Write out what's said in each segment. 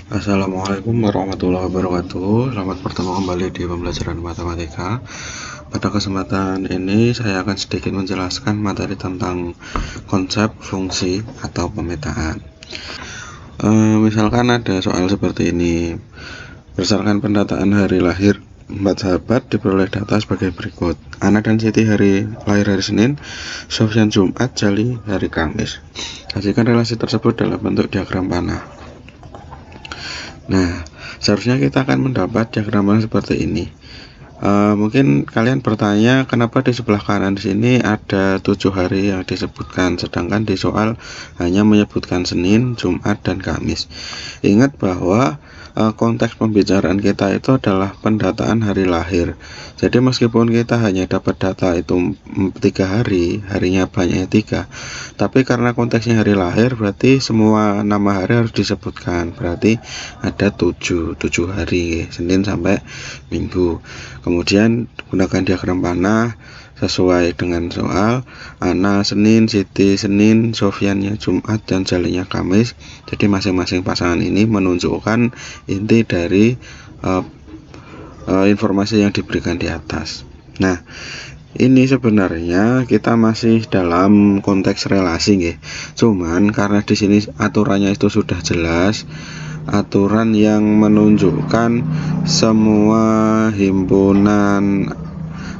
Assalamualaikum warahmatullahi wabarakatuh. Selamat bertemu kembali di pembelajaran matematika. Pada kesempatan ini saya akan sedikit menjelaskan materi tentang konsep fungsi atau pemetaan. Misalkan ada soal seperti ini. Berdasarkan pendataan hari lahir 4 sahabat diperoleh data sebagai berikut. Ana dan Siti lahir hari Senin, Sofyan Jumat, Jali hari Kamis. Sajikan relasi tersebut dalam bentuk diagram panah. Nah, seharusnya kita akan mendapat diagram seperti ini. Mungkin kalian bertanya kenapa di sebelah kanan di sini ada 7 hari yang disebutkan, sedangkan di soal hanya menyebutkan Senin, Jumat, dan Kamis. Ingat bahwa konteks pembicaraan kita itu adalah pendataan hari lahir. Jadi meskipun kita hanya dapat data itu 3 hari, harinya banyaknya 3, tapi karena konteksnya hari lahir berarti semua nama hari harus disebutkan. Berarti ada 7 hari, Senin sampai Minggu. Kemudian gunakan diagram panah sesuai dengan soal. Ana Senin, Siti Senin, Sofyannya Jumat, dan Jalinya Kamis. Jadi masing-masing pasangan ini menunjukkan inti dari informasi yang diberikan di atas. Nah, ini sebenarnya kita masih dalam konteks relasi nggih. Cuman karena di sini aturannya itu sudah jelas, aturan yang menunjukkan semua himpunan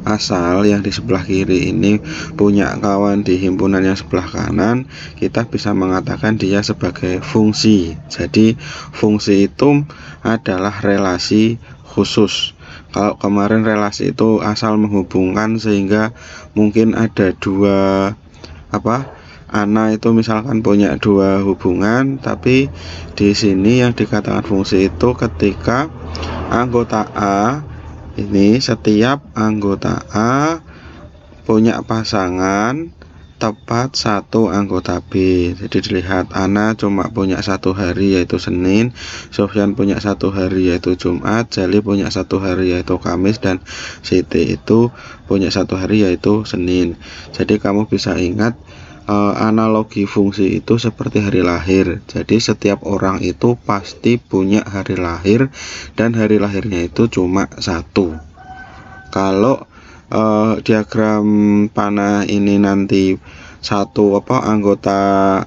asal yang di sebelah kiri ini punya kawan di himpunan yang sebelah kanan, kita bisa mengatakan dia sebagai fungsi. Jadi fungsi itu adalah relasi khusus. Kalau kemarin relasi itu asal menghubungkan sehingga mungkin ada dua Ana itu misalkan punya 2 hubungan, tapi di sini yang dikatakan fungsi itu ketika anggota A ini, setiap anggota A punya pasangan tepat satu anggota B. Jadi dilihat, Ana cuma punya 1 hari yaitu Senin, Sofyan punya 1 hari yaitu Jumat, Jali punya 1 hari yaitu Kamis, dan Siti itu punya 1 hari yaitu Senin. Jadi kamu bisa ingat analogi fungsi itu seperti hari lahir. Jadi setiap orang itu pasti punya hari lahir, dan hari lahirnya itu cuma 1. Kalau diagram panah ini nanti anggota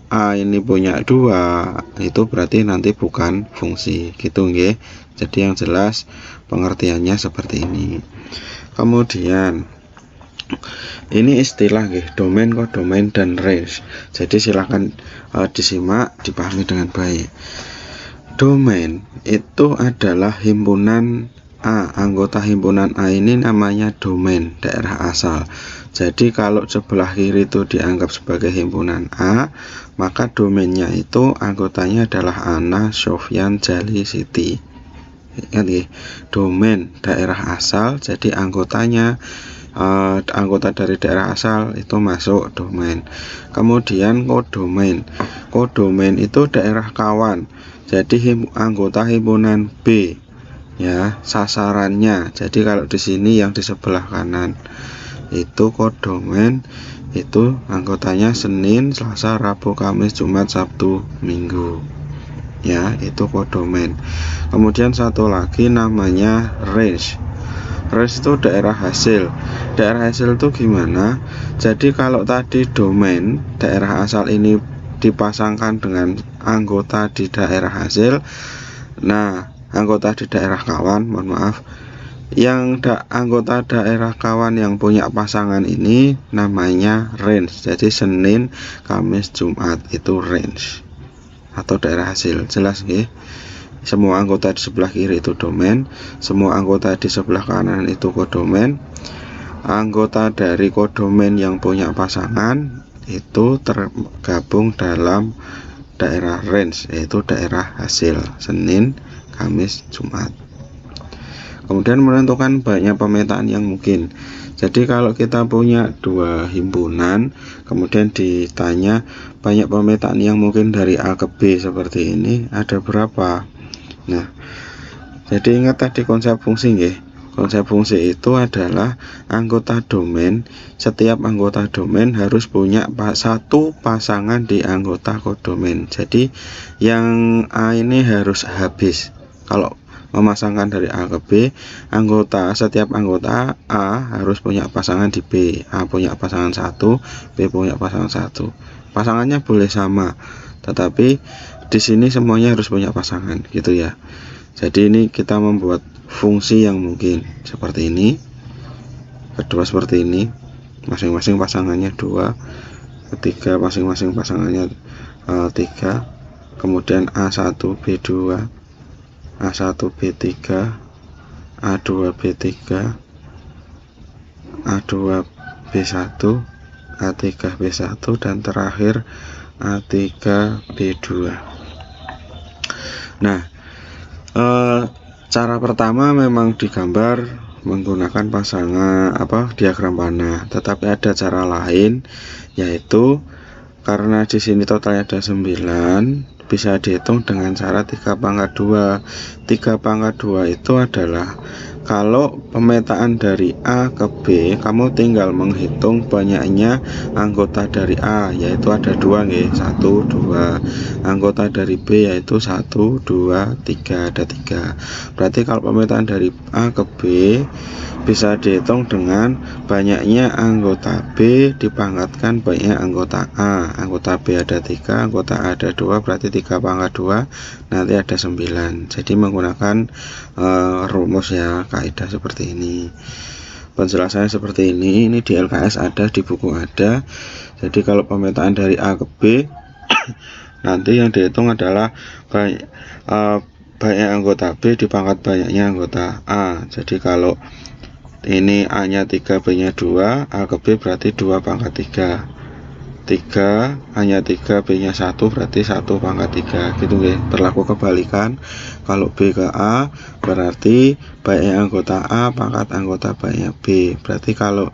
A ini punya 2, itu berarti nanti bukan fungsi gitu nggih. Jadi yang jelas pengertiannya seperti ini. Kemudian ini istilah domain, kodomain, dan range. Jadi silahkan disimak, dipahami dengan baik. Domain itu adalah himpunan A. Anggota himpunan A ini namanya domain, daerah asal. Jadi kalau sebelah kiri itu dianggap sebagai himpunan A, maka domainnya itu anggotanya adalah Ana, Sofyan, Jali, Siti. Ingat ya, domain daerah asal, jadi anggotanya anggota dari daerah asal itu masuk domain. Kemudian kodomain. Kodomain itu daerah kawan. Jadi anggota himpunan B ya, sasarannya. Jadi kalau di sini yang di sebelah kanan itu kodomain, itu anggotanya Senin, Selasa, Rabu, Kamis, Jumat, Sabtu, Minggu. Ya, itu kodomain. Kemudian satu lagi namanya range. Range itu daerah hasil. Daerah hasil itu gimana? Jadi kalau tadi domain daerah asal ini dipasangkan dengan anggota di daerah hasil, nah anggota di daerah kawan, yang anggota daerah kawan yang punya pasangan ini namanya range. Jadi Senin, Kamis, Jumat itu range atau daerah hasil. Jelas nggih? Semua anggota di sebelah kiri itu domain, semua anggota di sebelah kanan itu kodomain. Anggota dari kodomain yang punya pasangan itu tergabung dalam daerah range, yaitu daerah hasil Senin, Kamis, Jumat. Kemudian menentukan banyak pemetaan yang mungkin. Jadi kalau kita punya 2 himpunan, kemudian ditanya banyak pemetaan yang mungkin dari A ke B seperti ini, ada berapa? Nah, jadi ingat tadi konsep fungsi nggih. Konsep fungsi itu adalah anggota domain. Setiap anggota domain harus punya satu pasangan di anggota kodomain. Jadi yang A ini harus habis. Kalau memasangkan dari A ke B, setiap anggota A harus punya pasangan di B. A punya pasangan 1, B punya pasangan 1. Pasangannya boleh sama, tetapi di sini semuanya harus punya pasangan, gitu ya. Jadi ini kita membuat fungsi yang mungkin seperti ini, kedua seperti ini, masing-masing pasangannya 2, ketiga masing-masing pasangannya 3, kemudian A1 B2, A1 B3, A2 B3, A2 B1, A3 B1, dan terakhir A3 B2. Nah, cara pertama memang digambar menggunakan pasangan diagram panah, tetapi ada cara lain, yaitu karena di sini totalnya ada 9, bisa dihitung dengan cara 3/2. 3/2 itu adalah kalau pemetaan dari A ke B, kamu tinggal menghitung banyaknya anggota dari A, yaitu ada 2 nih, 1, 2. Anggota dari B yaitu 1, 2, 3, ada 3. Berarti kalau pemetaan dari A ke B bisa dihitung dengan banyaknya anggota B dipangkatkan banyaknya anggota A. Anggota B ada 3, anggota A ada 2, berarti 3/2, nanti ada 9. Jadi menggunakan rumus ya, kaidah seperti ini. Penjelasannya seperti ini di LKS ada, di buku ada. Jadi kalau pemetaan dari A ke B nanti yang dihitung adalah banyak anggota B dipangkat banyaknya anggota A. Jadi kalau ini A nya 3, B nya 2, A ke B berarti 2/3. 3, A nya 3, B nya 1, berarti 1/3, gitu ya. Berlaku kebalikan, kalau B ke A berarti banyak anggota A pangkat anggota banyak B. Berarti kalau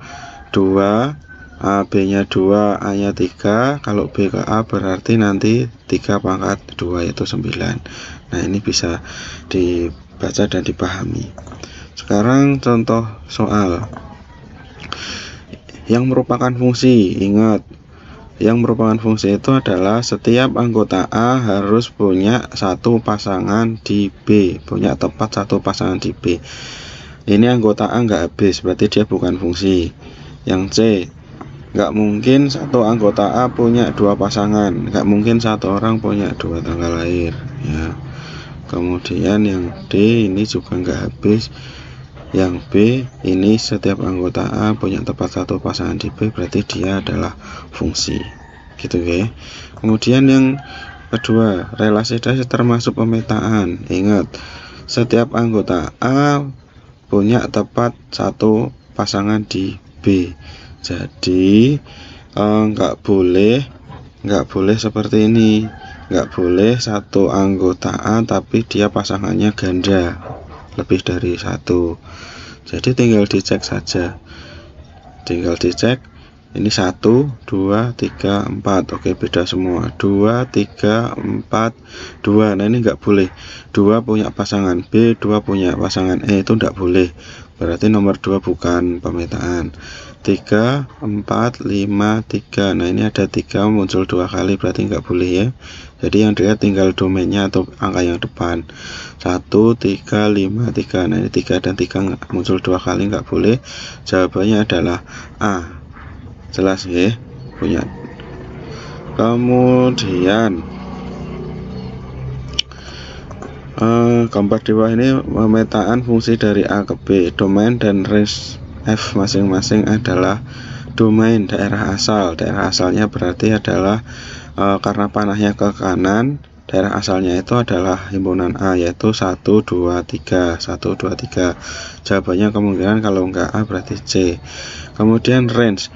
2, B nya 2, A nya 3, kalau B ke A berarti nanti 3/2 yaitu 9. Nah, ini bisa dibaca dan dipahami. Sekarang contoh soal yang merupakan fungsi. Ingat, yang merupakan fungsi itu adalah setiap anggota A harus punya satu pasangan di B, punya tepat satu pasangan di B. Ini anggota A nggak habis, berarti dia bukan fungsi. Yang C, nggak mungkin satu anggota A punya 2 pasangan, nggak mungkin satu orang punya 2 tanggal lahir ya. Kemudian yang D ini juga nggak habis. Yang B ini setiap anggota A punya tepat satu pasangan di B, berarti dia adalah fungsi, gitu ya. Kemudian yang kedua, relasi dasar termasuk pemetaan. Ingat, setiap anggota A punya tepat satu pasangan di B. Jadi nggak boleh seperti ini, nggak boleh satu anggota A tapi dia pasangannya ganda lebih dari 1. Jadi tinggal dicek saja, ini 1, 2, 3, 4, oke, beda semua, 2, 3, 4, 2. Nah, ini nggak boleh 2 punya pasangan B, 2 punya pasangan E, itu nggak boleh, berarti nomor 2 bukan pemetaan. 3, 4, 5, 3. Nah, ini ada 3 muncul 2 kali, berarti nggak boleh ya. Jadi yang dilihat tinggal domainnya atau angka yang depan. 1, 3, 5, 3. Nah, ini 3 dan 3 muncul 2 kali, nggak boleh. Jawabannya adalah A. Jelas ya, punya. Kemudian gambar di bawah ini pemetaan fungsi dari A ke B. Domain dan range F masing-masing adalah domain daerah asal. Daerah asalnya berarti adalah karena panahnya ke kanan, daerah asalnya itu adalah himpunan A, yaitu 1, 2, 3, 1, 2, 3. Jawabannya kemungkinan kalau enggak A berarti C. Kemudian range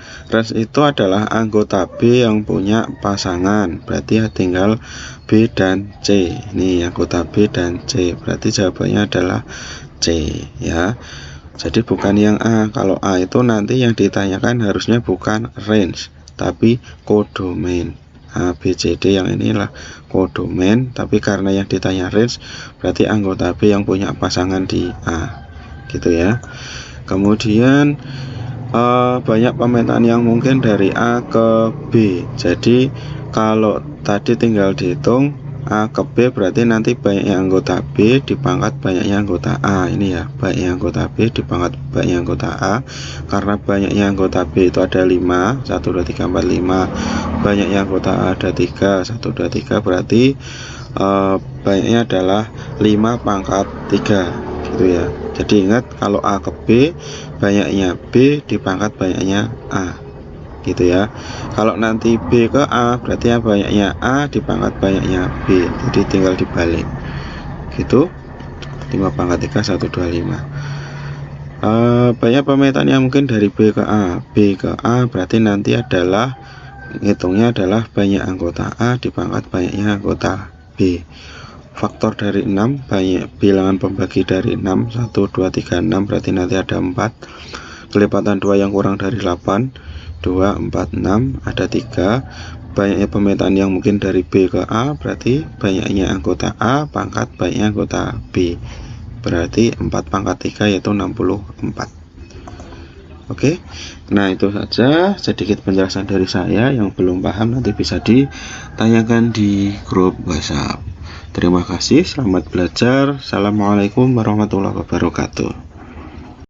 itu adalah anggota B yang punya pasangan, berarti tinggal B dan C. Ini anggota B dan C, berarti jawabannya adalah C ya. Jadi bukan yang A. Kalau A itu nanti yang ditanyakan harusnya bukan range tapi kodomain. A, B, C, D yang inilah kodomain, tapi karena yang ditanya range berarti anggota B yang punya pasangan di A, gitu ya. Kemudian banyak pemetaan yang mungkin dari A ke B. Jadi kalau tadi tinggal dihitung A ke B, berarti nanti banyaknya anggota B dipangkat banyaknya anggota A. Ini ya, banyaknya anggota B dipangkat banyaknya anggota A. Karena banyaknya anggota B itu ada 5, 1, 2, 3, 4, 5. Banyaknya anggota A ada 3, 1, 2, 3, berarti banyaknya adalah 5 pangkat 3 gitu ya. Jadi ingat, kalau A ke B, banyaknya B dipangkat banyaknya A gitu ya. Kalau nanti B ke A, berarti ya banyaknya A dipangkat banyaknya B. Jadi tinggal dibalik gitu. 5 pangkat 3, 1, 2, 5. Banyak pemetaan yang mungkin dari B ke A. B ke A berarti nanti adalah hitungnya adalah banyak anggota A dipangkat banyaknya anggota B. Faktor dari 6, banyak bilangan pembagi dari 6, 1, 2, 3, 6, berarti nanti ada 4. Kelipatan 2 yang kurang dari 8, 2, 4, 6, ada 3. Banyaknya pemetaan yang mungkin dari B ke A, berarti banyaknya anggota A pangkat banyaknya anggota B, berarti 4 pangkat 3 yaitu 64. Oke, nah itu saja sedikit penjelasan dari saya. Yang belum paham nanti bisa ditanyakan di grup WhatsApp. Terima kasih, selamat belajar. Assalamualaikum warahmatullahi wabarakatuh.